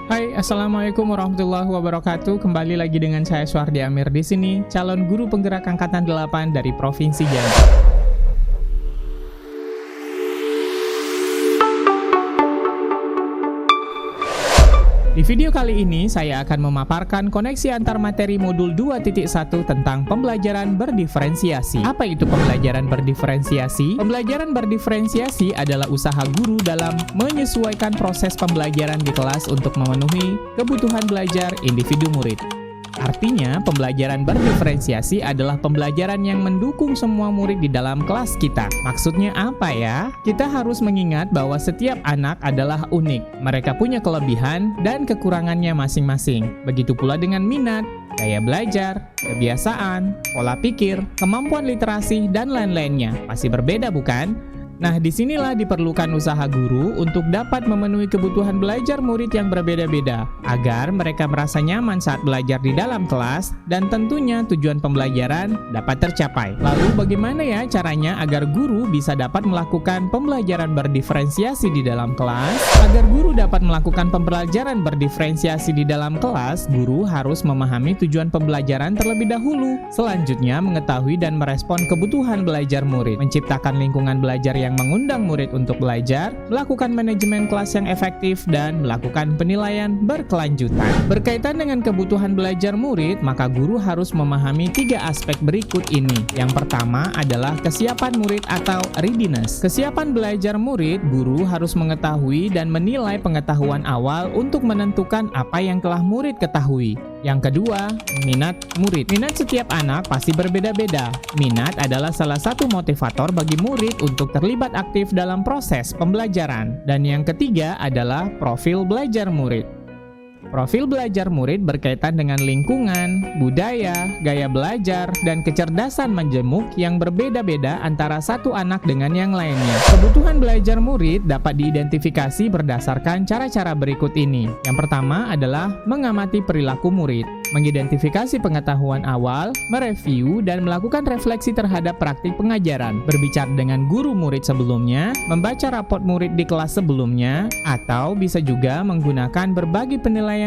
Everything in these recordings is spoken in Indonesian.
Hai, assalamualaikum warahmatullahi wabarakatuh. Kembali lagi dengan saya Suhardi Amir di sini, calon guru penggerak angkatan 8 dari Provinsi Jambi. Di video kali ini, saya akan memaparkan koneksi antar materi modul 2.1 tentang pembelajaran berdiferensiasi. Apa itu pembelajaran berdiferensiasi? Pembelajaran berdiferensiasi adalah usaha guru dalam menyesuaikan proses pembelajaran di kelas untuk memenuhi kebutuhan belajar individu murid. Artinya, pembelajaran berdiferensiasi adalah pembelajaran yang mendukung semua murid di dalam kelas kita. Maksudnya apa ya? Kita harus mengingat bahwa setiap anak adalah unik. Mereka punya kelebihan dan kekurangannya masing-masing. Begitu pula dengan minat, gaya belajar, kebiasaan, pola pikir, kemampuan literasi, dan lain-lainnya. Pasti berbeda, bukan? Nah, disinilah diperlukan usaha guru untuk dapat memenuhi kebutuhan belajar murid yang berbeda-beda, agar mereka merasa nyaman saat belajar di dalam kelas, dan tentunya tujuan pembelajaran dapat tercapai. Lalu bagaimana ya caranya agar guru bisa dapat melakukan pembelajaran berdiferensiasi di dalam kelas? Agar guru dapat melakukan pembelajaran berdiferensiasi di dalam kelas, guru harus memahami tujuan pembelajaran terlebih dahulu. Selanjutnya, mengetahui dan merespon kebutuhan belajar murid, menciptakan lingkungan belajar yang mengundang murid untuk belajar, melakukan manajemen kelas yang efektif, dan melakukan penilaian berkelanjutan. Berkaitan dengan kebutuhan belajar murid, maka guru harus memahami 3 aspek berikut ini. Yang pertama adalah kesiapan murid atau readiness. Kesiapan belajar murid, guru harus mengetahui dan menilai pengetahuan awal untuk menentukan apa yang telah murid ketahui. Yang kedua, minat murid. Minat setiap anak pasti berbeda-beda. Minat adalah salah satu motivator bagi murid untuk terlibat aktif dalam proses pembelajaran. Dan yang ketiga adalah profil belajar murid. Profil belajar murid berkaitan dengan lingkungan, budaya, gaya belajar, dan kecerdasan menjemuk yang berbeda-beda antara satu anak dengan yang lainnya. Kebutuhan belajar murid dapat diidentifikasi berdasarkan cara-cara berikut ini. Yang pertama adalah mengamati perilaku murid, mengidentifikasi pengetahuan awal, mereview, dan melakukan refleksi terhadap praktik pengajaran, berbicara dengan guru murid sebelumnya, membaca raport murid di kelas sebelumnya, atau bisa juga menggunakan berbagai penilaian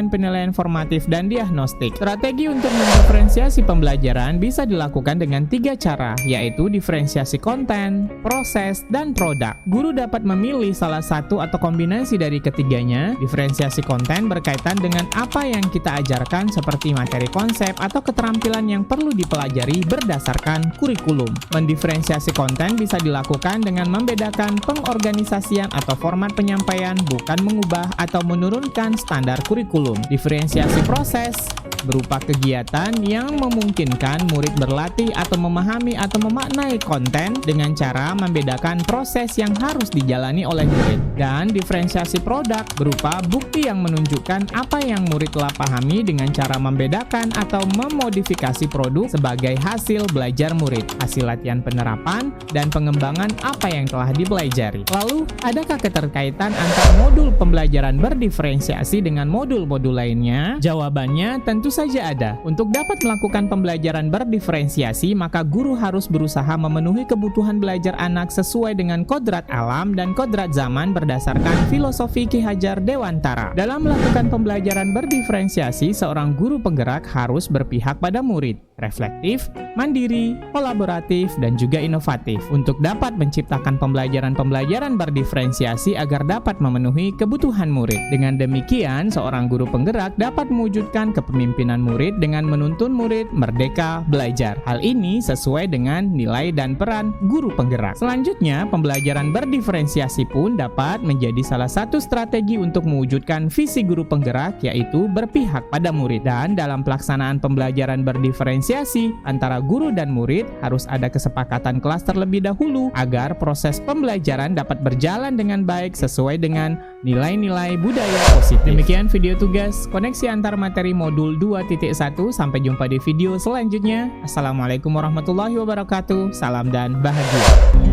formatif dan diagnostik. Strategi untuk mendiferensiasi pembelajaran bisa dilakukan dengan 3 cara, yaitu diferensiasi konten, proses, dan produk. Guru dapat memilih salah satu atau kombinasi dari ketiganya. Diferensiasi konten berkaitan dengan apa yang kita ajarkan seperti materi konsep atau keterampilan yang perlu dipelajari berdasarkan kurikulum. Mendiferensiasi konten bisa dilakukan dengan membedakan pengorganisasian atau format penyampaian, bukan mengubah atau menurunkan standar kurikulum. Diferensiasi proses berupa kegiatan yang memungkinkan murid berlatih atau memahami atau memaknai konten dengan cara membedakan proses yang harus dijalani oleh murid. Dan diferensiasi produk berupa bukti yang menunjukkan apa yang murid telah pahami dengan cara membedakan atau memodifikasi produk sebagai hasil belajar murid, hasil latihan penerapan, dan pengembangan apa yang telah dipelajari. Lalu, adakah keterkaitan antara modul pembelajaran berdiferensiasi dengan modul-modul lainnya? Jawabannya tentu saja ada. Untuk dapat melakukan pembelajaran berdiferensiasi, maka guru harus berusaha memenuhi kebutuhan belajar anak sesuai dengan kodrat alam dan kodrat zaman berdasarkan filosofi Ki Hajar Dewantara. Dalam melakukan pembelajaran berdiferensiasi, seorang guru penggerak harus berpihak pada murid, reflektif, mandiri, kolaboratif, dan juga inovatif untuk dapat menciptakan pembelajaran-pembelajaran berdiferensiasi agar dapat memenuhi kebutuhan murid. Dengan demikian, seorang guru penggerak dapat mewujudkan kepemimpinan murid dengan menuntun murid merdeka belajar. Hal ini sesuai dengan nilai dan peran guru penggerak. Selanjutnya, pembelajaran berdiferensiasi pun dapat menjadi salah satu strategi untuk mewujudkan visi guru penggerak, yaitu berpihak pada murid. Dan dalam pelaksanaan pembelajaran berdiferensiasi antara guru dan murid harus ada kesepakatan kelas terlebih dahulu agar proses pembelajaran dapat berjalan dengan baik sesuai dengan nilai-nilai budaya positif. Demikian video tugas koneksi antar materi modul 2.1. Sampai jumpa di video selanjutnya. Assalamualaikum warahmatullahi wabarakatuh. Salam dan bahagia.